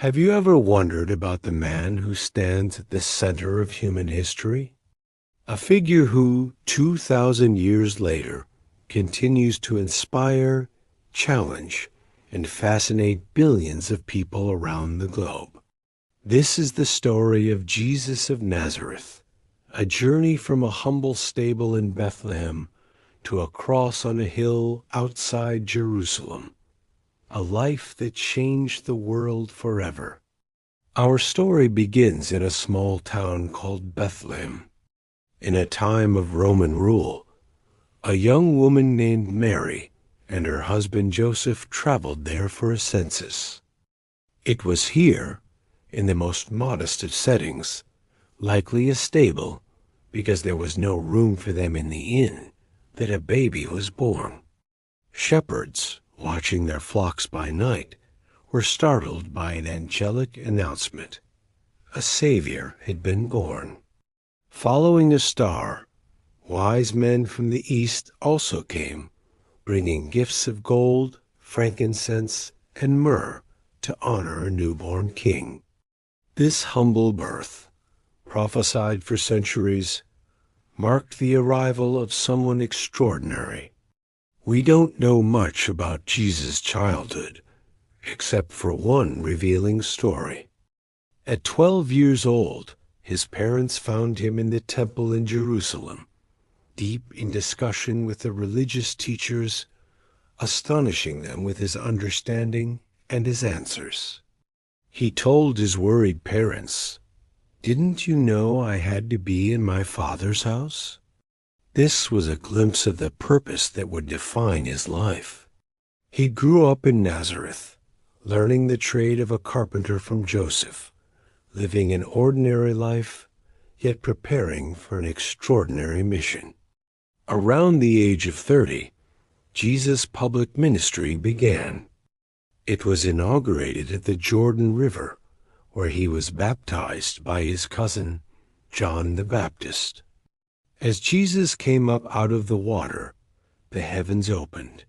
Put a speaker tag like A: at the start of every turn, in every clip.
A: Have you ever wondered about the man who stands at the center of human history? A figure who, 2,000 years later, continues to inspire, challenge, and fascinate billions of people around the globe. This is the story of Jesus of Nazareth, a journey from a humble stable in Bethlehem to a cross on a hill outside Jerusalem, a life that changed the world forever. Our story begins in a small town called Bethlehem. In a time of Roman rule, a young woman named Mary and her husband Joseph traveled there for a census. It was here, in the most modest of settings, likely a stable, because there was no room for them in the inn, that a baby was born. Shepherds, watching their flocks by night, were startled by an angelic announcement. A Savior had been born. Following a star, wise men from the east also came, bringing gifts of gold, frankincense, and myrrh to honor a newborn king. This humble birth, prophesied for centuries, marked the arrival of someone extraordinary. We don't know much about Jesus' childhood, except for one revealing story. At 12 years old, his parents found him in the temple in Jerusalem, deep in discussion with the religious teachers, astonishing them with his understanding and his answers. He told his worried parents, "Didn't you know I had to be in my Father's house?" This was a glimpse of the purpose that would define his life. He grew up in Nazareth, learning the trade of a carpenter from Joseph, living an ordinary life, yet preparing for an extraordinary mission. Around the age of 30, Jesus' public ministry began. It was inaugurated at the Jordan River, where he was baptized by his cousin, John the Baptist. As Jesus came up out of the water, the heavens opened.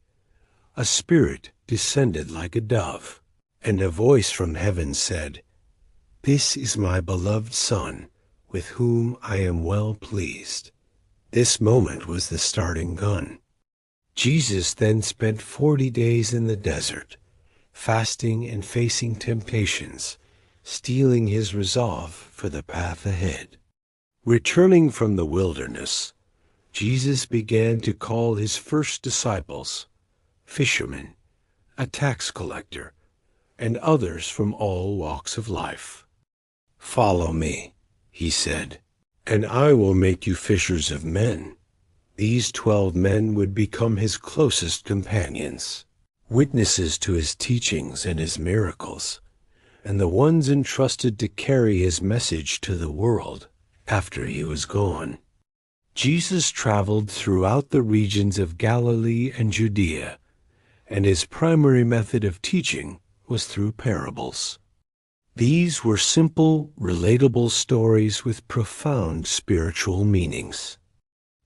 A: A spirit descended like a dove, and a voice from heaven said, "This is my beloved Son, with whom I am well pleased." This moment was the starting gun. Jesus then spent 40 days in the desert, fasting and facing temptations, steeling his resolve for the path ahead. Returning from the wilderness, Jesus began to call his first disciples, fishermen, a tax collector, and others from all walks of life. "Follow me," he said, "and I will make you fishers of men." These 12 men would become his closest companions, witnesses to his teachings and his miracles, and the ones entrusted to carry his message to the world after he was gone. Jesus traveled throughout the regions of Galilee and Judea, and his primary method of teaching was through parables. These were simple, relatable stories with profound spiritual meanings.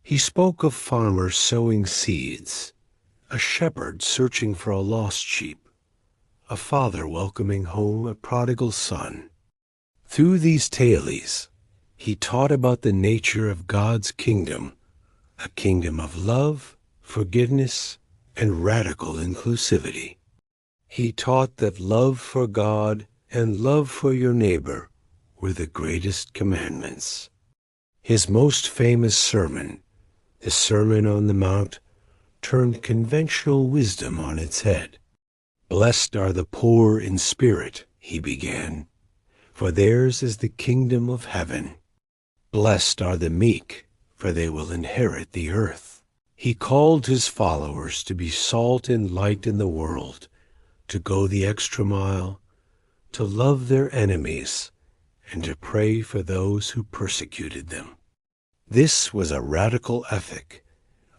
A: He spoke of farmers sowing seeds, a shepherd searching for a lost sheep, a father welcoming home a prodigal son. Through these tales, he taught about the nature of God's kingdom, a kingdom of love, forgiveness, and radical inclusivity. He taught that love for God and love for your neighbor were the greatest commandments. His most famous sermon, the Sermon on the Mount, turned conventional wisdom on its head. "Blessed are the poor in spirit," he began, "for theirs is the kingdom of heaven. Blessed are the meek, for they will inherit the earth." He called his followers to be salt and light in the world, to go the extra mile, to love their enemies, and to pray for those who persecuted them. This was a radical ethic,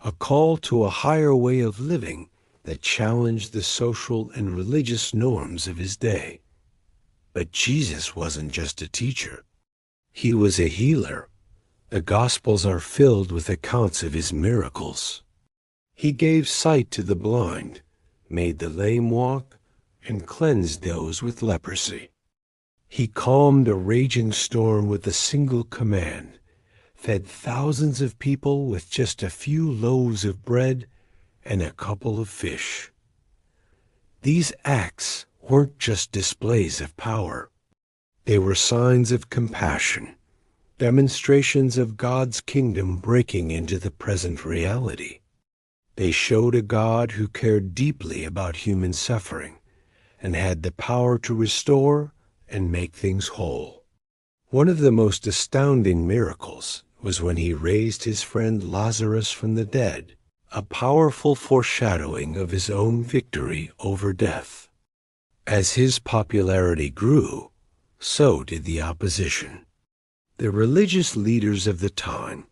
A: a call to a higher way of living that challenged the social and religious norms of his day. But Jesus wasn't just a teacher. He was a healer. The Gospels are filled with accounts of his miracles. He gave sight to the blind, made the lame walk, and cleansed those with leprosy. He calmed a raging storm with a single command, fed thousands of people with just a few loaves of bread and a couple of fish. These acts weren't just displays of power. They were signs of compassion, demonstrations of God's kingdom breaking into the present reality. They showed a God who cared deeply about human suffering and had the power to restore and make things whole. One of the most astounding miracles was when he raised his friend Lazarus from the dead, a powerful foreshadowing of his own victory over death. As his popularity grew, so did the opposition. The religious leaders of the time,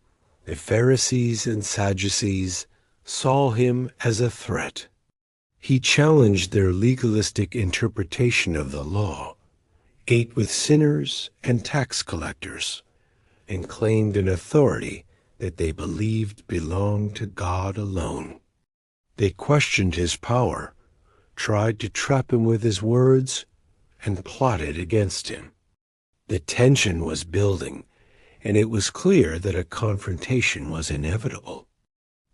A: the Pharisees and Sadducees, saw him as a threat. He challenged their legalistic interpretation of the law, ate with sinners and tax collectors, and claimed an authority that they believed belonged to God alone. They questioned his power, tried to trap him with his words, and plotted against him. The tension was building, and it was clear that a confrontation was inevitable.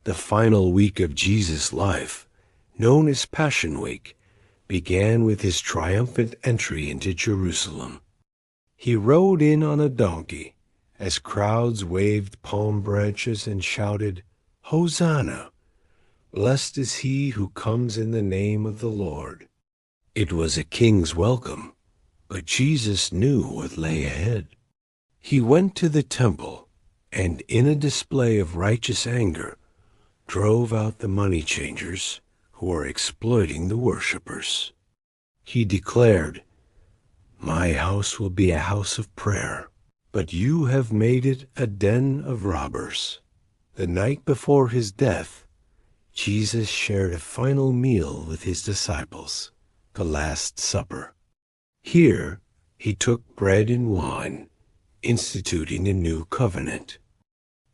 A: The final week of Jesus' life, known as Passion Week, began with his triumphant entry into Jerusalem. He rode in on a donkey as crowds waved palm branches and shouted, "Hosanna! Blessed is he who comes in the name of the Lord." It was a king's welcome, but Jesus knew what lay ahead. He went to the temple and, in a display of righteous anger, drove out the money changers who were exploiting the worshippers. He declared, "My house will be a house of prayer, but you have made it a den of robbers." The night before his death, Jesus shared a final meal with his disciples, the Last Supper. Here, he took bread and wine, instituting a new covenant.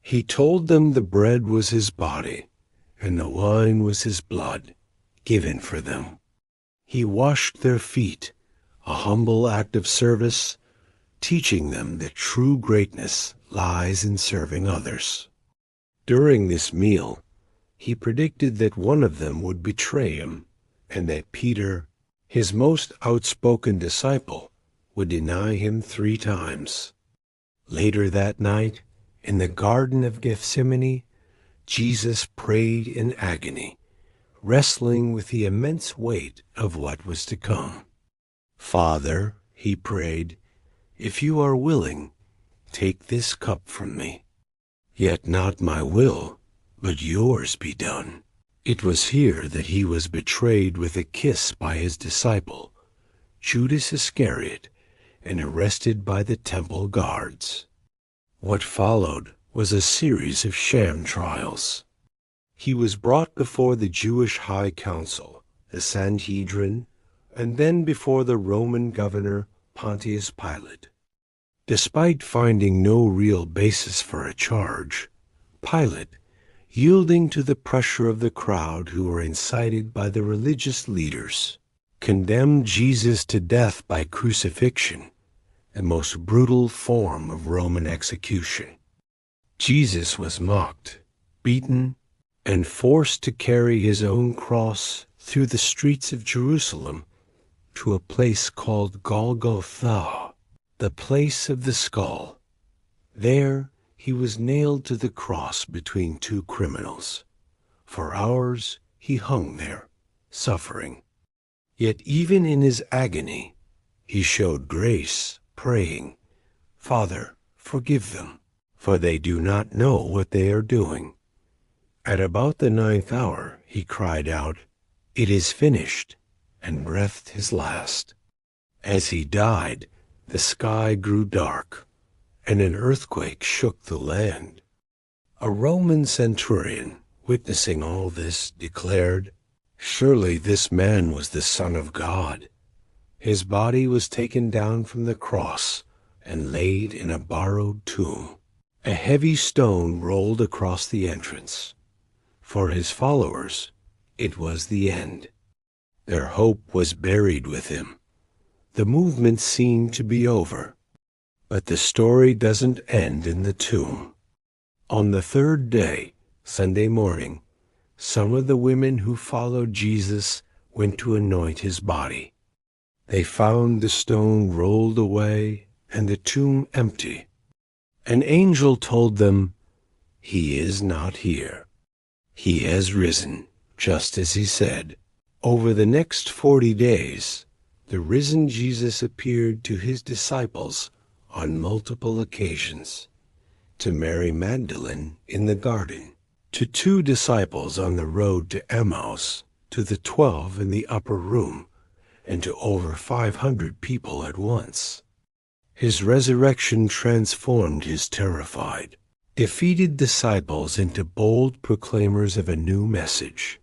A: He told them the bread was his body, and the wine was his blood, given for them. He washed their feet, a humble act of service, teaching them that true greatness lies in serving others. During this meal, he predicted that one of them would betray him, and that Peter, his most outspoken disciple, would deny him 3 times. Later that night, in the Garden of Gethsemane, Jesus prayed in agony, wrestling with the immense weight of what was to come. "Father," he prayed, "if you are willing, take this cup from me. Yet not my will, but yours be done." It was here that he was betrayed with a kiss by his disciple, Judas Iscariot, and arrested by the temple guards. What followed was a series of sham trials. He was brought before the Jewish High Council, the Sanhedrin, and then before the Roman governor Pontius Pilate. Despite finding no real basis for a charge, Pilate, yielding to the pressure of the crowd who were incited by the religious leaders, condemned Jesus to death by crucifixion, the most brutal form of Roman execution. Jesus was mocked, beaten, and forced to carry his own cross through the streets of Jerusalem to a place called Golgotha, the place of the skull. There he was nailed to the cross between 2 criminals. For hours he hung there, suffering. Yet even in his agony, he showed grace, praying, "Father, forgive them, for they do not know what they are doing." At about the 9th hour, he cried out, "It is finished," and breathed his last. As he died, the sky grew dark, and an earthquake shook the land. A Roman centurion, witnessing all this, declared, "Surely this man was the Son of God." His body was taken down from the cross and laid in a borrowed tomb. A heavy stone rolled across the entrance. For his followers, it was the end. Their hope was buried with him. The movement seemed to be over. But the story doesn't end in the tomb. On the third day, Sunday morning, some of the women who followed Jesus went to anoint his body. They found the stone rolled away and the tomb empty. An angel told them, "He is not here. He has risen, just as he said." Over the next 40 days, the risen Jesus appeared to his disciples on multiple occasions, to Mary Magdalene in the garden, to 2 disciples on the road to Emmaus, to the 12 in the upper room, and to over 500 people at once. His resurrection transformed his terrified, defeated disciples into bold proclaimers of a new message,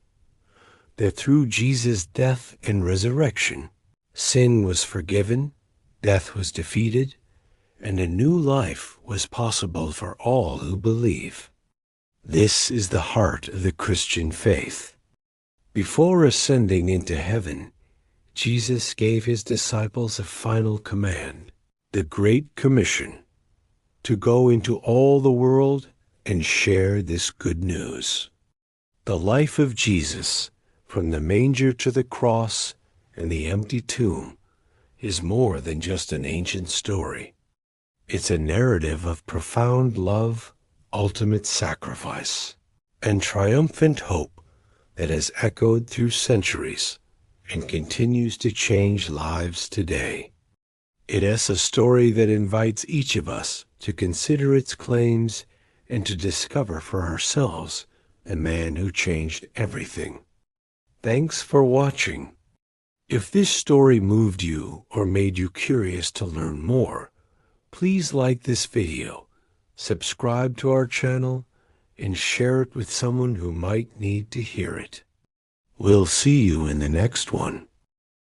A: that through Jesus' death and resurrection, sin was forgiven, death was defeated, and a new life was possible for all who believe. This is the heart of the Christian faith. Before ascending into heaven, Jesus gave his disciples a final command, the Great Commission, to go into all the world and share this good news. The life of Jesus, from the manger to the cross and the empty tomb, is more than just an ancient story. It's a narrative of profound love, ultimate sacrifice, and triumphant hope that has echoed through centuries and continues to change lives today. It is a story that invites each of us to consider its claims and to discover for ourselves a man who changed everything. Thanks for watching. If this story moved you or made you curious to learn more, please like this video, subscribe to our channel, and share it with someone who might need to hear it. We'll see you in the next one.